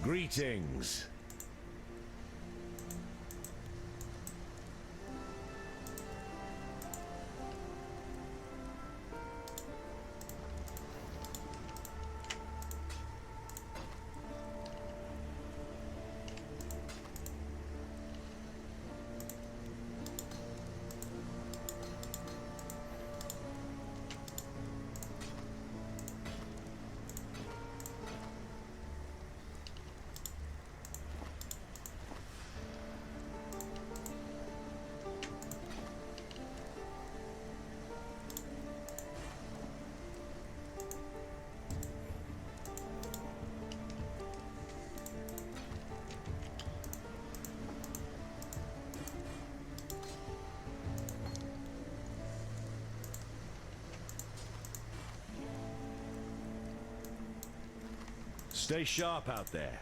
Greetings. Stay sharp out there.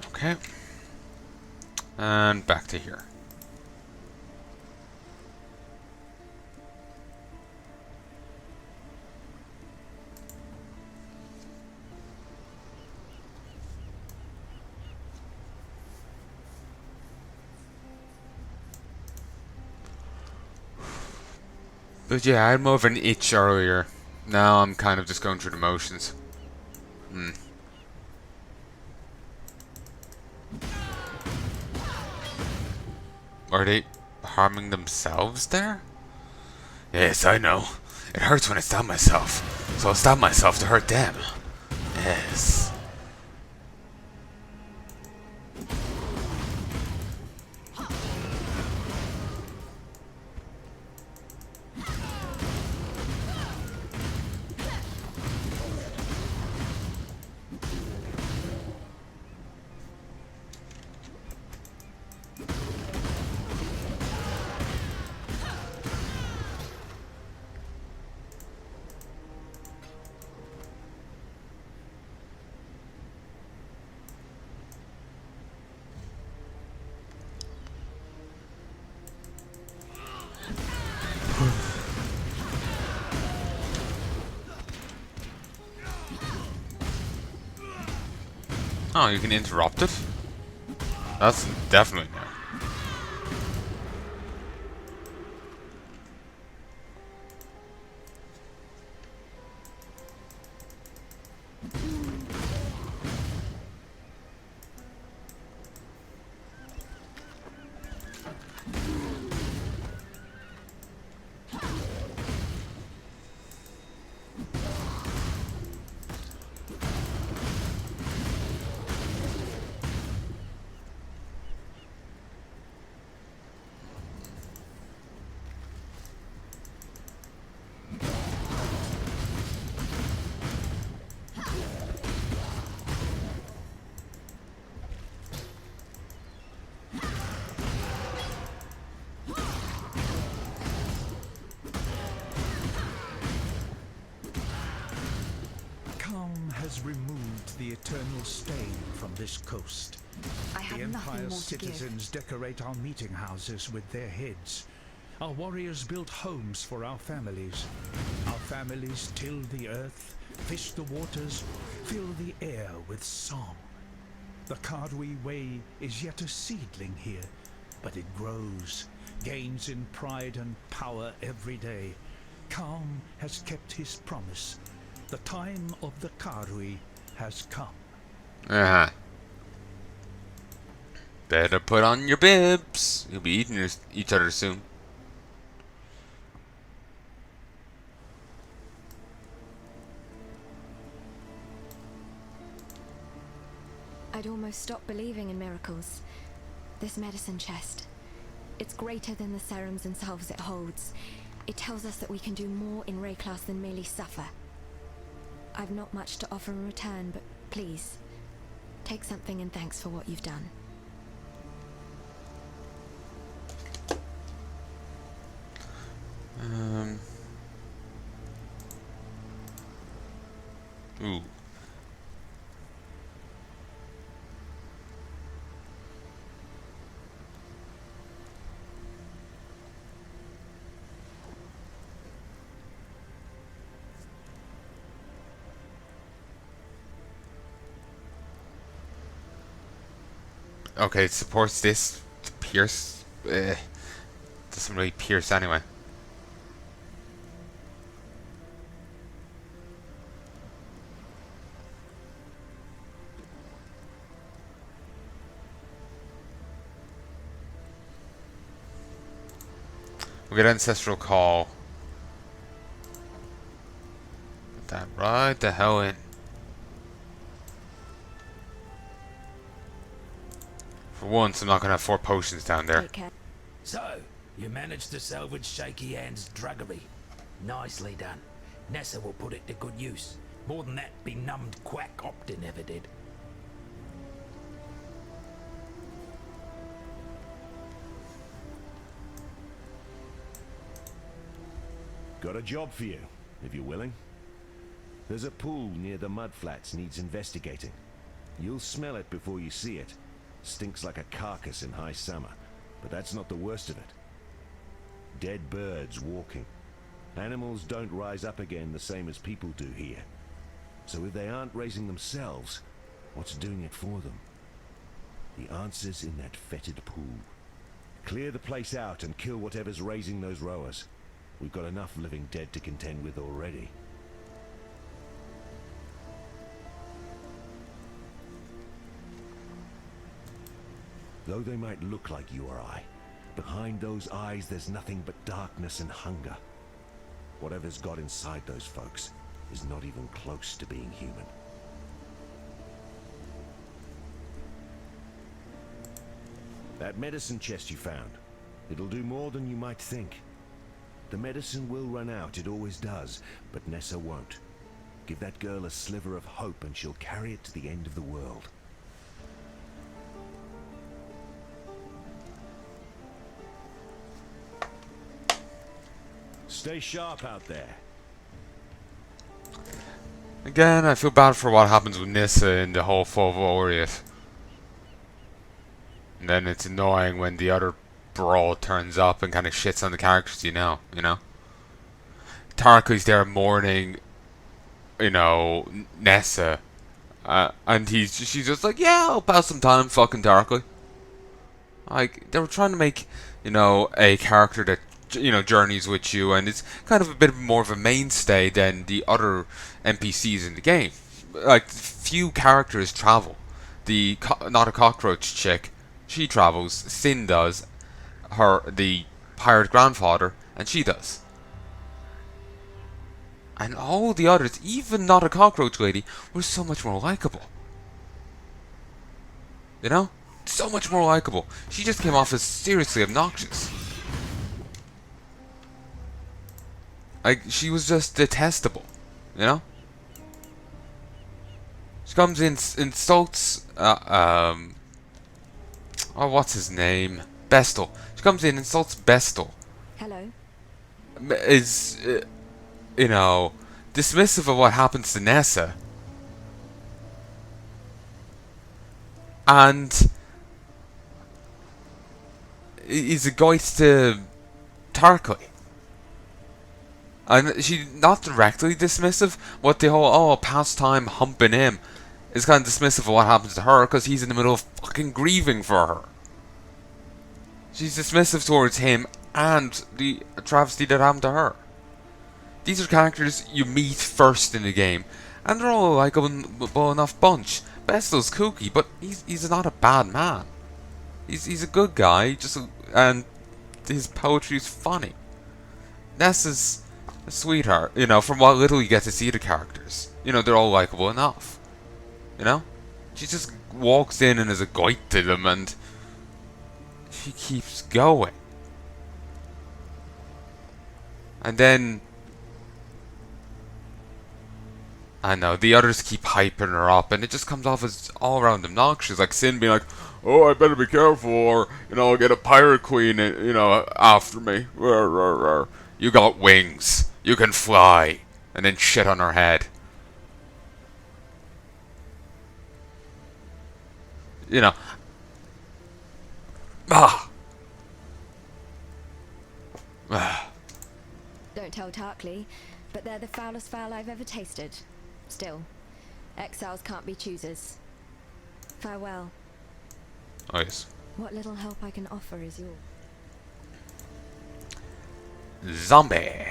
Okay. And back to here. But yeah, I had more of an itch earlier. Now I'm kind of just going through the motions. Are they harming themselves there? Yes, I know. It hurts when I stab myself, so I'll stab myself to hurt them. Yes. Oh, you can interrupt it? That's definitely new. Has removed the eternal stain from this coast. The Empire's citizens decorate our meeting houses with their heads. Our warriors build homes for our families. Our families till the earth, fish the waters, fill the air with song. The Kardui way is yet a seedling here, but it grows, gains in pride and power every day. Calm has kept his promise. The time of the Kardui has come. Uh-huh. Better put on your bibs. You'll be eating each other soon. I'd almost stopped believing in miracles. This medicine chest, it's greater than the serums and salves it holds. It tells us that we can do more in Rayclass than merely suffer. I've not much to offer in return, but please, take something in thanks for what you've done. Ooh. Okay, it supports this. Pierce. Doesn't really pierce anyway. We get Ancestral Call. Put that right the hell in. For once, I'm not gonna have 4 potions down there. Take care. So, you managed to salvage Shaky Hand's druggery. Nicely done. Nessa will put it to good use. More than that benumbed quack Optin ever did. Got a job for you, if you're willing. There's a pool near the mudflats needs investigating. You'll smell it before you see it. Stinks like a carcass in high summer, but that's not the worst of it. Dead birds walking. Animals don't rise up again the same as people do here. So if they aren't raising themselves, what's doing it for them? The answer's in that fetid pool. Clear the place out and kill whatever's raising those rowers. We've got enough living dead to contend with already. Though they might look like you or I, behind those eyes there's nothing but darkness and hunger. Whatever's got inside those folks is not even close to being human. That medicine chest you found, it'll do more than you might think. The medicine will run out, it always does, but Nessa won't. Give that girl a sliver of hope and she'll carry it to the end of the world. Stay sharp out there. Again, I feel bad for what happens with Nissa in the whole Fovoriat. And then it's annoying when the other brawl turns up and kind of shits on the characters, you know? Tarka's there mourning, Nessa. And she's just like, yeah, I'll pass some time fucking Tarka. Like, they were trying to make, a character that, journeys with you, and it's kind of a bit more of a mainstay than the other NPCs in the game. Like, few characters travel. The Not a Cockroach chick, she travels. Sin does. The pirate grandfather, and she does. And all the others, even Not a Cockroach lady, were so much more likable. So much more likable. She just came off as seriously obnoxious. Like, she was just detestable, She comes in, insults, what's his name? Bestel. She comes in, insults Bestel. Hello. Is, dismissive of what happens to Nessa. And is a guide to Tarkoi. And she's not directly dismissive, but the whole, pastime humping him is kind of dismissive of what happens to her because he's in the middle of fucking grieving for her. She's dismissive towards him and the travesty that happened to her. These are characters you meet first in the game, and they're all a likeable enough bunch. Bestel's kooky, but he's not a bad man. He's a good guy, and his poetry's funny. Nessa's a sweetheart, from what little you get to see the characters. They're all likeable enough. She just walks in and is a guide to them, and she keeps going. And then, I know, the others keep hyping her up, and it just comes off as all around obnoxious. Like Sin being like, oh, I better be careful, or, I'll get a pirate queen, after me. Rawr, rawr, rawr. You got wings. You can fly. And then shit on her head. Don't tell Tarkley, but they're the foulest fowl I've ever tasted. Still, exiles can't be choosers. Farewell. Oh yes. What little help I can offer is yours. Zombie.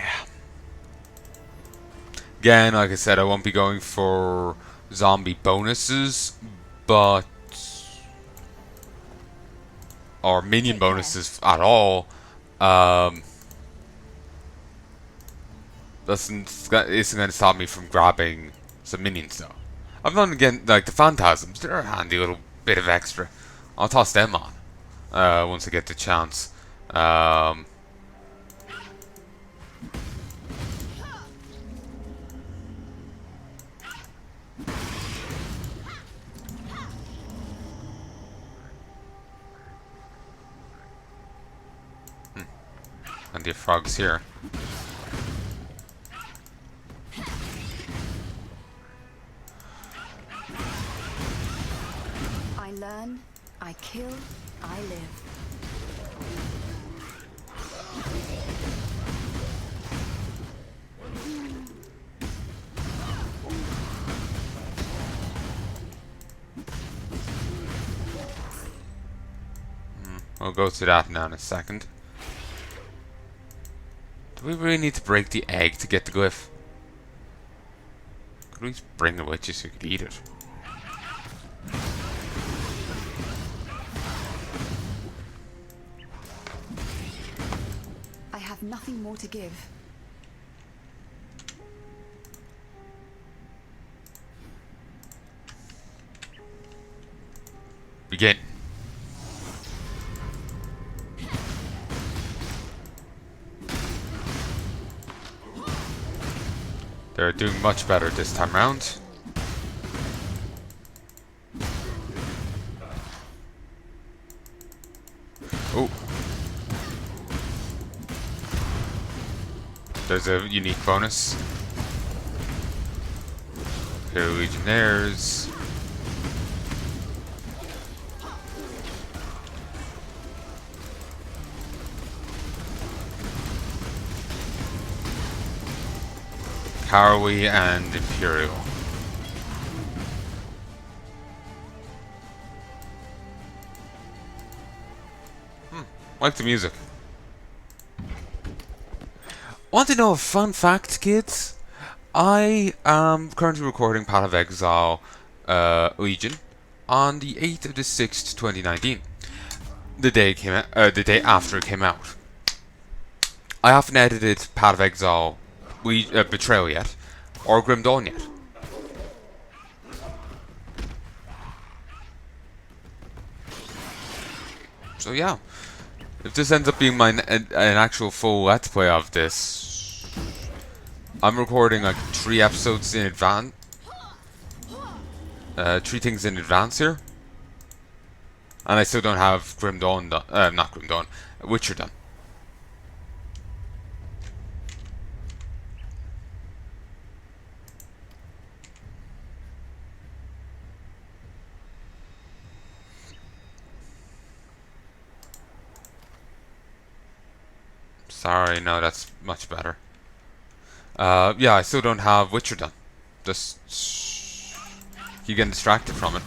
Again, like I said, I won't be going for zombie bonuses, but or minion bonuses at all. Isn't going to stop me from grabbing some minions though. I've done again like the phantasms. They're a handy little bit of extra. I'll toss them on once I get the chance. And the frogs here. I learn, I kill, I live. We'll go to that now in a second. Do we really need to break the egg to get the glyph? Could we just bring it with you so we could eat it? I have nothing more to give. Begin. They're doing much better this time round. Oh. There's a unique bonus. Here, Legionnaires. Harrowy and Imperial. Like the music. Want to know a fun fact, kids? I am currently recording Path of Exile Legion on the 8th of the 6th, 2019. The day after it came out. I haven't edited Path of Exile Betrayal yet, or Grim Dawn yet. So yeah, if this ends up being an actual full let's play of this, I'm recording like 3 episodes in advance, 3 things in advance here, and I still don't have Grim Dawn done, not Grim Dawn, Witcher done. Sorry, no, that's much better. Yeah, I still don't have Witcher done. Just keep getting distracted from it.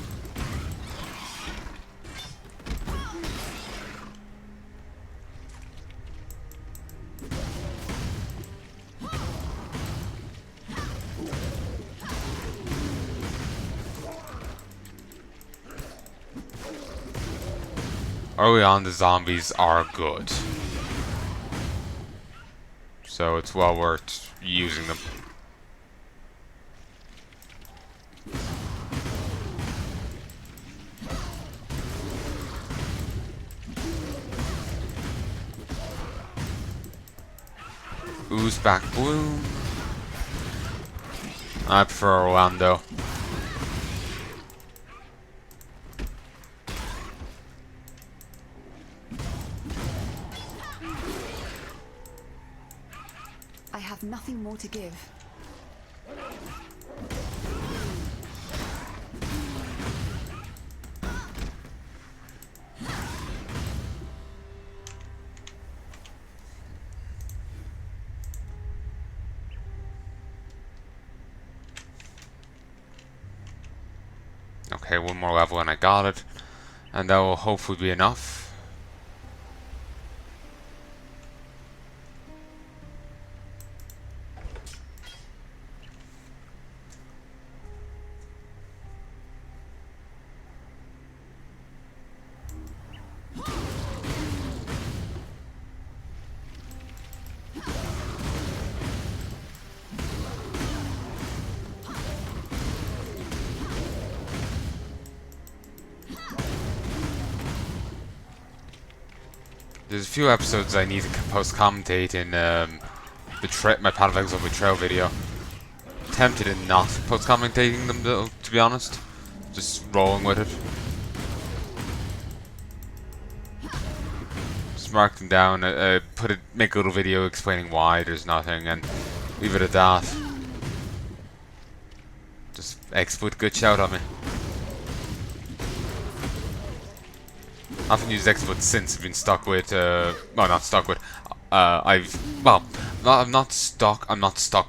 Early on, the zombies are good. So it's well worth using them. Ooze back bloom. I prefer Orlando. I have nothing more to give. Okay, one more level and I got it. And that will hopefully be enough. There's a few episodes I need to post-commentate in my Path of Exile Betrayal video. Tempted in not post-commentating them though, to be honest. Just rolling with it. Just mark them down, make a little video explaining why there's nothing, and leave it at that. Just exploit good shout on me. I haven't used exploits since I've been stuck with, well, not stuck with, I'm not stuck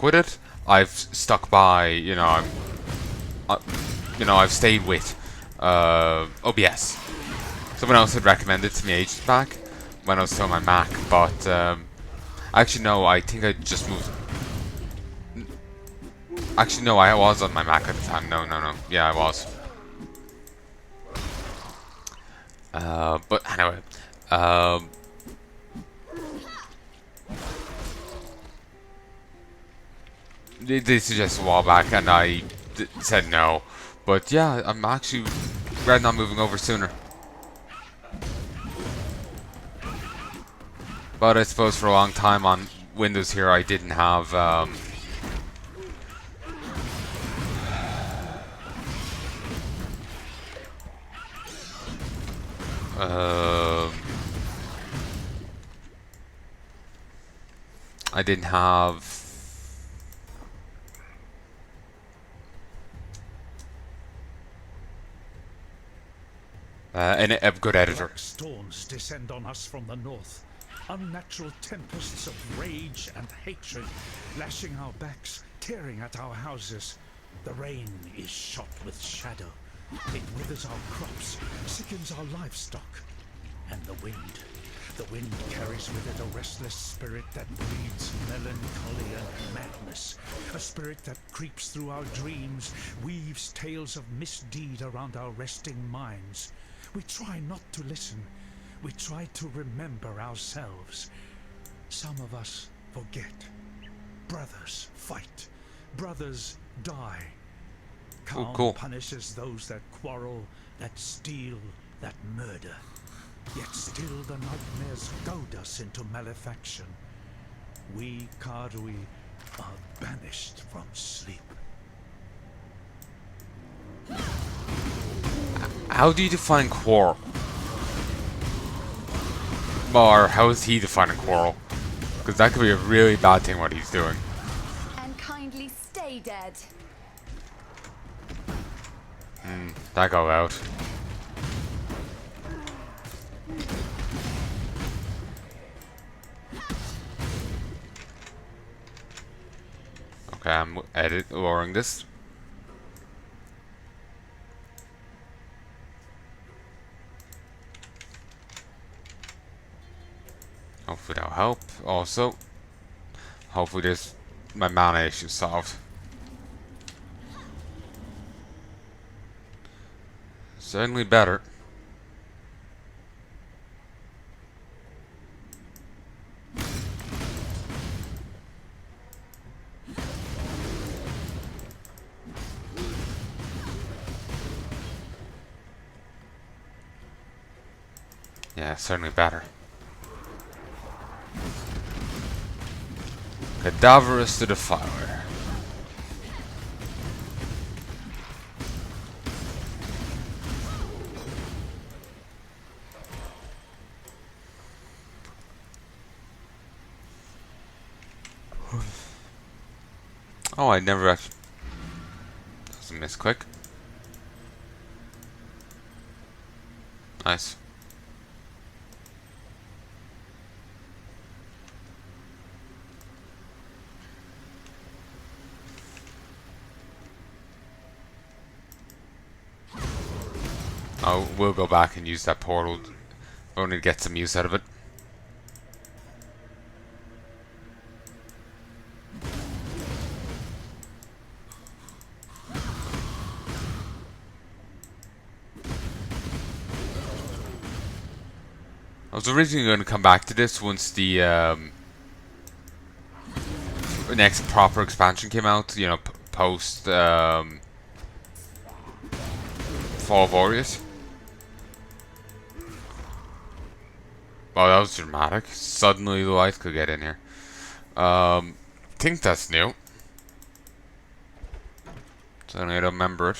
with it. I've stuck by, I've stayed with, OBS. Someone else had recommended it to me ages back, when I was still on my Mac, but, actually no, I think I just moved. Actually no, I was on my Mac at the time, no, yeah, I was. But anyway, they suggested a while back, and I said no. But yeah, I'm actually rather not moving over sooner. But I suppose for a long time on Windows here, I didn't have I didn't have a good editor. Black storms descend on us from the north. Unnatural tempests of rage and hatred, lashing our backs, tearing at our houses. The rain is shot with shadow. It withers our crops, sickens our livestock. And the wind carries with it a restless spirit that breeds melancholy and madness. A spirit that creeps through our dreams, weaves tales of misdeed around our resting minds. We try not to listen. We try to remember ourselves. Some of us forget. Brothers fight. Brothers die. Calm cool. punishes those that quarrel, that steal, that murder. Yet still the nightmares goad us into malefaction. We Karui are banished from sleep. How do you define quarrel? Or how is he defining quarrel? Because that could be a really bad thing what he's doing. And kindly stay dead. That go out. Okay, I'm lowering this. Hopefully that'll help. Also, hopefully this my mana issue solved. Certainly better. Yeah, certainly better. Cadaverous to the fire. Oh, I never actually. Doesn't miss quick. Nice. I will go back and use that portal only to get some use out of it. I was originally going to come back to this once the next proper expansion came out, you know, post Fall of Warriors. Oh, that was dramatic. Suddenly the light could get in here. Think that's new. Certainly I don't remember it.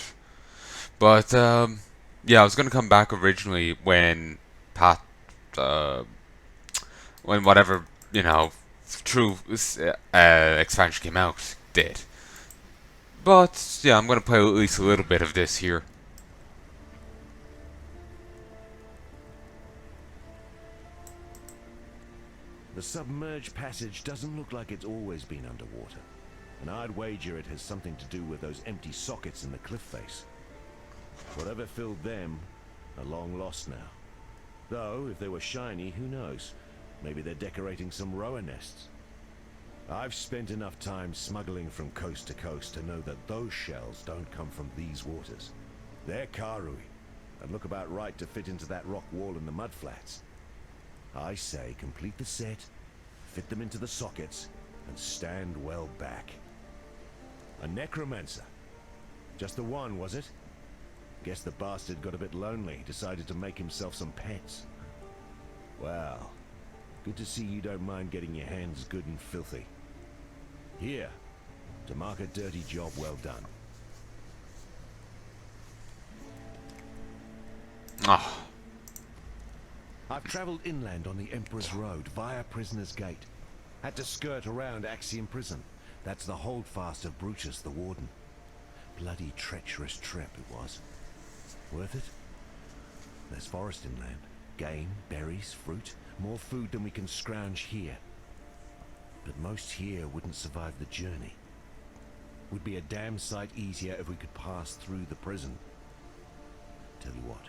But, yeah, I was going to come back originally when when whatever, you know, true expansion came out did. But, yeah, I'm going to play at least a little bit of this here. The submerged passage doesn't look like it's always been underwater. And I'd wager it has something to do with those empty sockets in the cliff face. Whatever filled them are long lost now. Though, if they were shiny, who knows? Maybe they're decorating some rower nests. I've spent enough time smuggling from coast to coast to know that those shells don't come from these waters. They're Karui, and look about right to fit into that rock wall in the mudflats. I say complete the set, fit them into the sockets, and stand well back. A necromancer. Just the one, was it? Guess the bastard got a bit lonely, decided to make himself some pets. Well, good to see you don't mind getting your hands good and filthy. Here, to mark a dirty job well done. Oh. I've traveled inland on the Emperor's Road via Prisoner's Gate. Had to skirt around Axiom Prison. That's the holdfast of Brutus the Warden. Bloody treacherous trip it was. Worth it? There's forest inland. Game, berries, fruit. More food than we can scrounge here. But most here wouldn't survive the journey. Would be a damn sight easier if we could pass through the prison. Tell you what.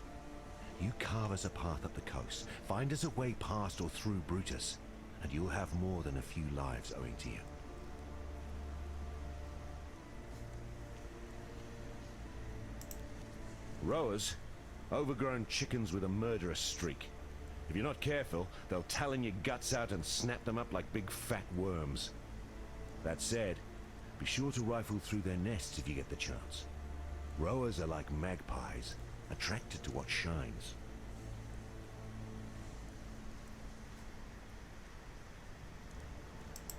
You carve us a path up the coast, find us a way past or through Brutus, and you'll have more than a few lives owing to you. Rowers, overgrown chickens with a murderous streak. If you're not careful, they'll talon your guts out and snap them up like big fat worms. That said, be sure to rifle through their nests if you get the chance. Rowers are like magpies, attracted to what shines.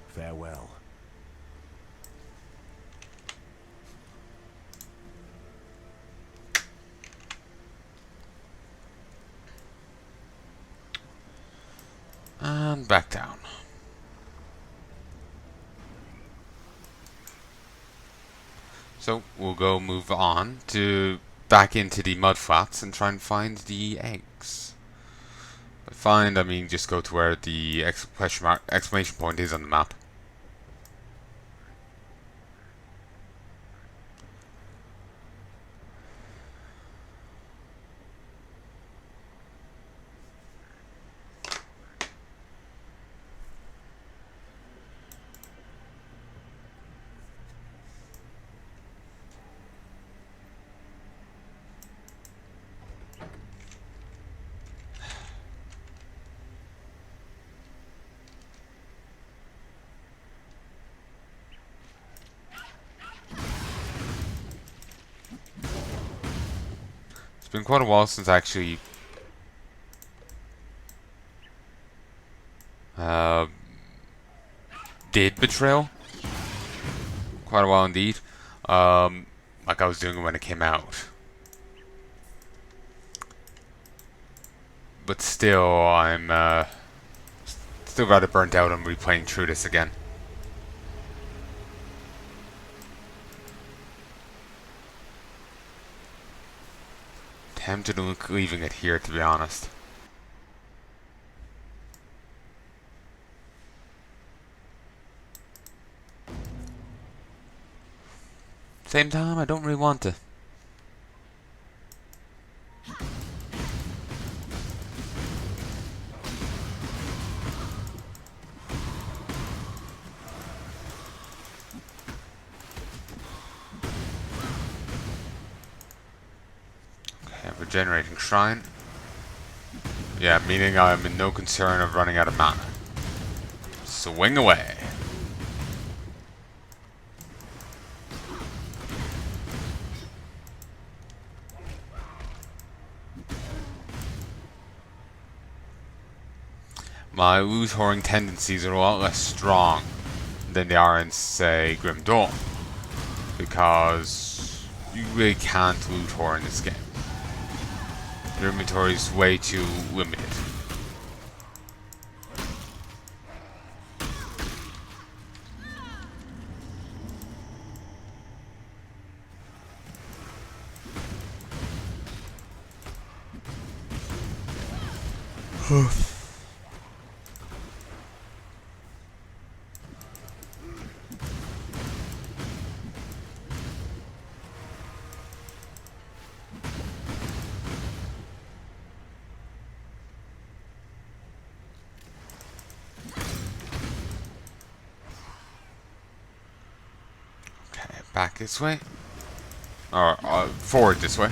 Farewell. And back down. So we'll go move on to back into the mud flats and try and find the eggs. By find, I mean just go to where the exclamation point is on the map. It's been quite a while since I actually did Betrayal. Quite a while indeed. Like I was doing when it came out. But still, I'm still rather burnt out on replaying through this again. Tempted on leaving it here, to be honest. Same time, I don't really want to. regenerating shrine. Yeah, meaning I'm in no concern of running out of mana. Swing away. My loot whoring tendencies are a lot less strong than they are in, say, Grim Dawn, because you really can't loot whore in this game. Your inventory is way too limited. Back this way? Or forward this way?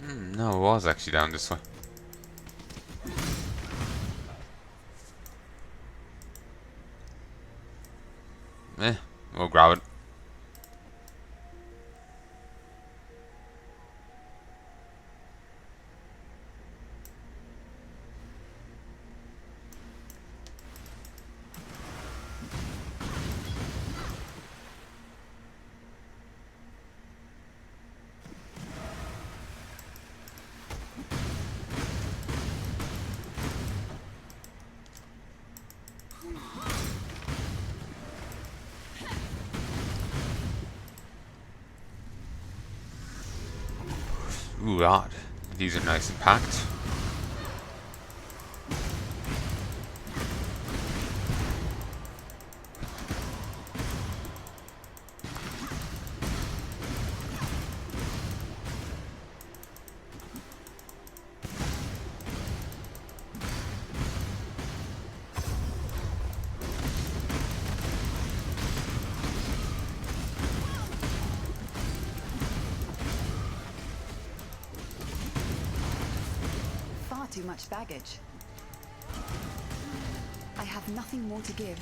No, it was actually down this way. We'll grab it. Ooh, God. These are nice and packed. Too much baggage. I have nothing more to give.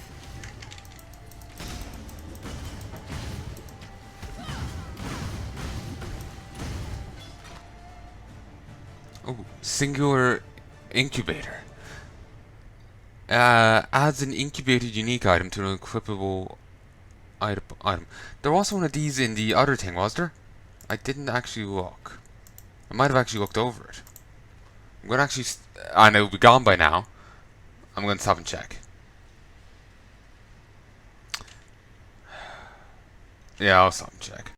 Oh, singular incubator. Adds an incubated unique item to an equipable item. There was one of these in the other thing, was there? I didn't actually look. I might have actually looked over it. I'm gonna actually, and it'll be gone by now. I'm gonna stop and check. Yeah, I'll stop and check.